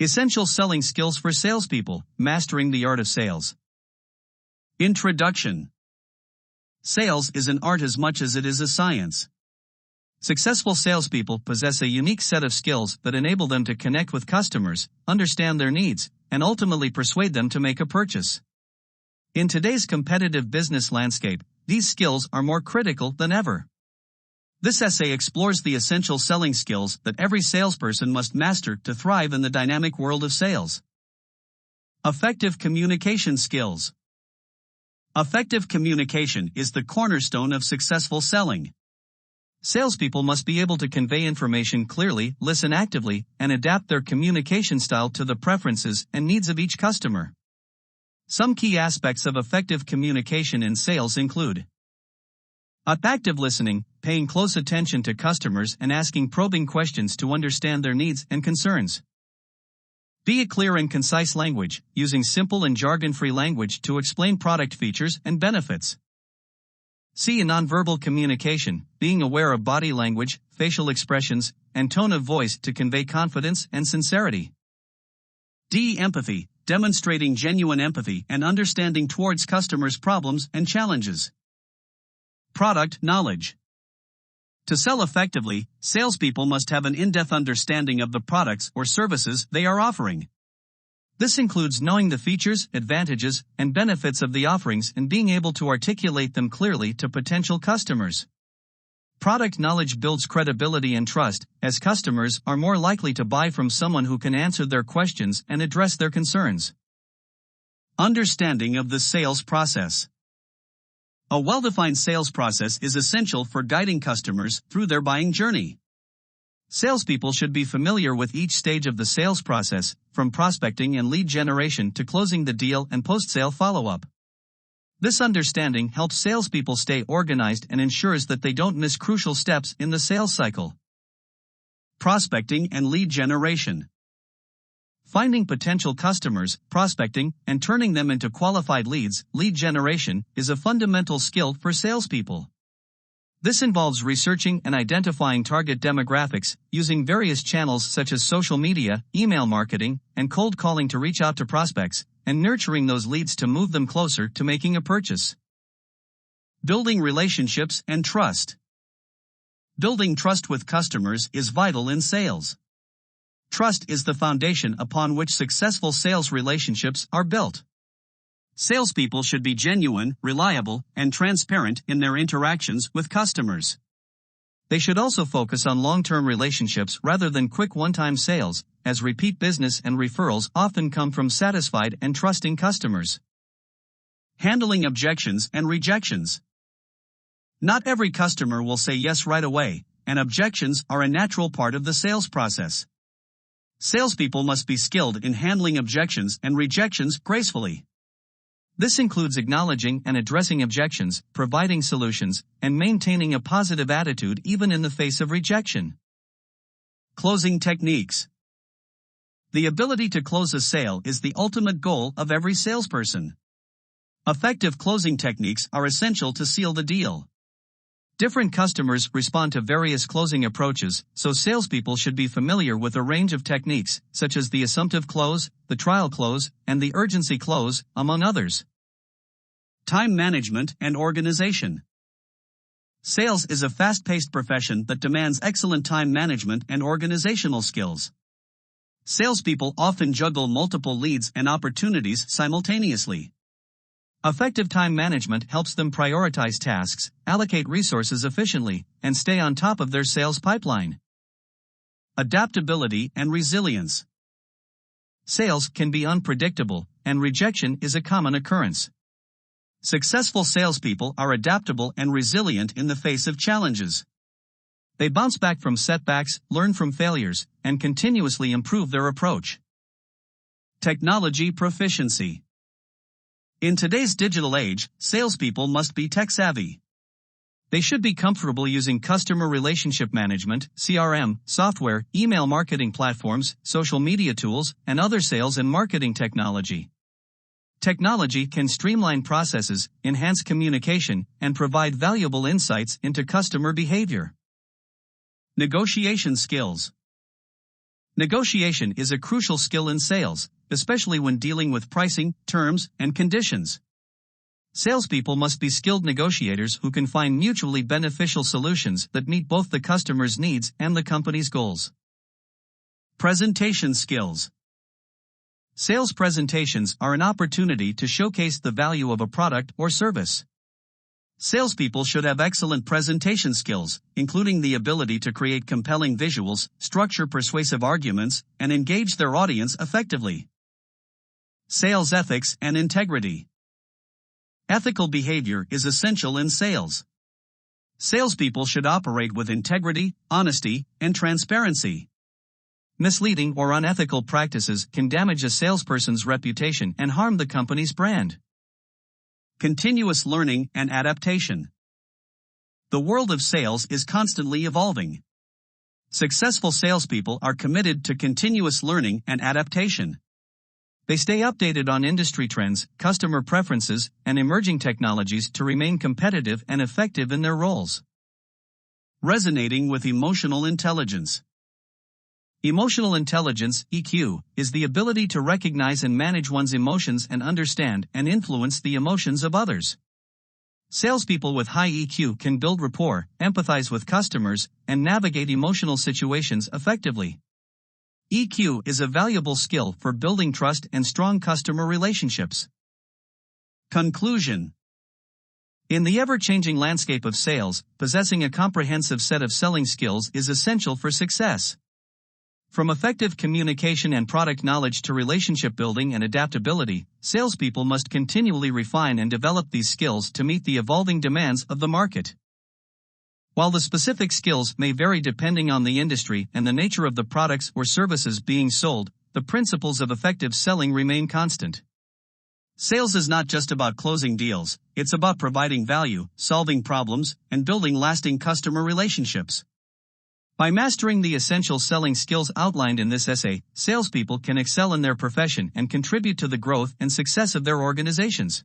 Essential selling skills for salespeople, mastering the art of sales. Introduction. Sales is an art as much as it is a science. Successful salespeople possess a unique set of skills that enable them to connect with customers, understand their needs, and ultimately persuade them to make a purchase. In today's competitive business landscape, these skills are more critical than ever. This essay explores the essential selling skills that every salesperson must master to thrive in the dynamic world of sales. Effective communication skills. Effective communication is the cornerstone of successful selling. Salespeople must be able to convey information clearly, listen actively, and adapt their communication style to the preferences and needs of each customer. Some key aspects of effective communication in sales include active listening, paying close attention to customers and asking probing questions to understand their needs and concerns. Be a clear and concise language, using simple and jargon-free language to explain product features and benefits. C. Nonverbal communication, being aware of body language, facial expressions, and tone of voice to convey confidence and sincerity. D. Empathy, demonstrating genuine empathy and understanding towards customers' problems and challenges. Product knowledge. To sell effectively, salespeople must have an in-depth understanding of the products or services they are offering. This includes knowing the features, advantages, and benefits of the offerings and being able to articulate them clearly to potential customers. Product knowledge builds credibility and trust, as customers are more likely to buy from someone who can answer their questions and address their concerns. Understanding of the sales process. A well-defined sales process is essential for guiding customers through their buying journey. Salespeople should be familiar with each stage of the sales process, from prospecting and lead generation to closing the deal and post-sale follow-up. This understanding helps salespeople stay organized and ensures that they don't miss crucial steps in the sales cycle. Prospecting and lead generation. Finding potential customers, prospecting, and turning them into qualified leads, lead generation, is a fundamental skill for salespeople. This involves researching and identifying target demographics, using various channels such as social media, email marketing, and cold calling to reach out to prospects, and nurturing those leads to move them closer to making a purchase. Building relationships and trust. Building trust with customers is vital in sales. Trust is the foundation upon which successful sales relationships are built. Salespeople should be genuine, reliable, and transparent in their interactions with customers. They should also focus on long-term relationships rather than quick one-time sales, as repeat business and referrals often come from satisfied and trusting customers. Handling objections and rejections. Not every customer will say yes right away, and objections are a natural part of the sales process. Salespeople must be skilled in handling objections and rejections gracefully. This includes acknowledging and addressing objections, providing solutions, and maintaining a positive attitude even in the face of rejection. Closing techniques. The ability to close a sale is the ultimate goal of every salesperson. Effective closing techniques are essential to seal the deal. Different customers respond to various closing approaches, so salespeople should be familiar with a range of techniques, such as the assumptive close, the trial close, and the urgency close, among others. Time management and organization. Sales is a fast-paced profession that demands excellent time management and organizational skills. Salespeople often juggle multiple leads and opportunities simultaneously. Effective time management helps them prioritize tasks, allocate resources efficiently, and stay on top of their sales pipeline. Adaptability and resilience. Sales can be unpredictable, and rejection is a common occurrence. Successful salespeople are adaptable and resilient in the face of challenges. They bounce back from setbacks, learn from failures, and continuously improve their approach. Technology proficiency. In today's digital age, salespeople must be tech-savvy. They should be comfortable using customer relationship management, CRM, software, email marketing platforms, social media tools, and other sales and marketing technology. Technology can streamline processes, enhance communication, and provide valuable insights into customer behavior. Negotiation skills. Negotiation is a crucial skill in sales, especially when dealing with pricing, terms, and conditions. Salespeople must be skilled negotiators who can find mutually beneficial solutions that meet both the customer's needs and the company's goals. Presentation skills. Sales presentations are an opportunity to showcase the value of a product or service. Salespeople should have excellent presentation skills, including the ability to create compelling visuals, structure persuasive arguments, and engage their audience effectively. Sales ethics and integrity. Ethical behavior is essential in sales. Salespeople should operate with integrity, honesty, and transparency. Misleading or unethical practices can damage a salesperson's reputation and harm the company's brand. Continuous learning and adaptation. The world of sales is constantly evolving. Successful salespeople are committed to continuous learning and adaptation. They stay updated on industry trends, customer preferences, and emerging technologies to remain competitive and effective in their roles. Resonating with emotional intelligence. Emotional intelligence, EQ, is the ability to recognize and manage one's emotions and understand and influence the emotions of others. Salespeople with high EQ can build rapport, empathize with customers, and navigate emotional situations effectively. EQ is a valuable skill for building trust and strong customer relationships. Conclusion. In the ever-changing landscape of sales, possessing a comprehensive set of selling skills is essential for success. From effective communication and product knowledge to relationship building and adaptability, salespeople must continually refine and develop these skills to meet the evolving demands of the market. While the specific skills may vary depending on the industry and the nature of the products or services being sold, the principles of effective selling remain constant. Sales is not just about closing deals, it's about providing value, solving problems, and building lasting customer relationships. By mastering the essential selling skills outlined in this essay, salespeople can excel in their profession and contribute to the growth and success of their organizations.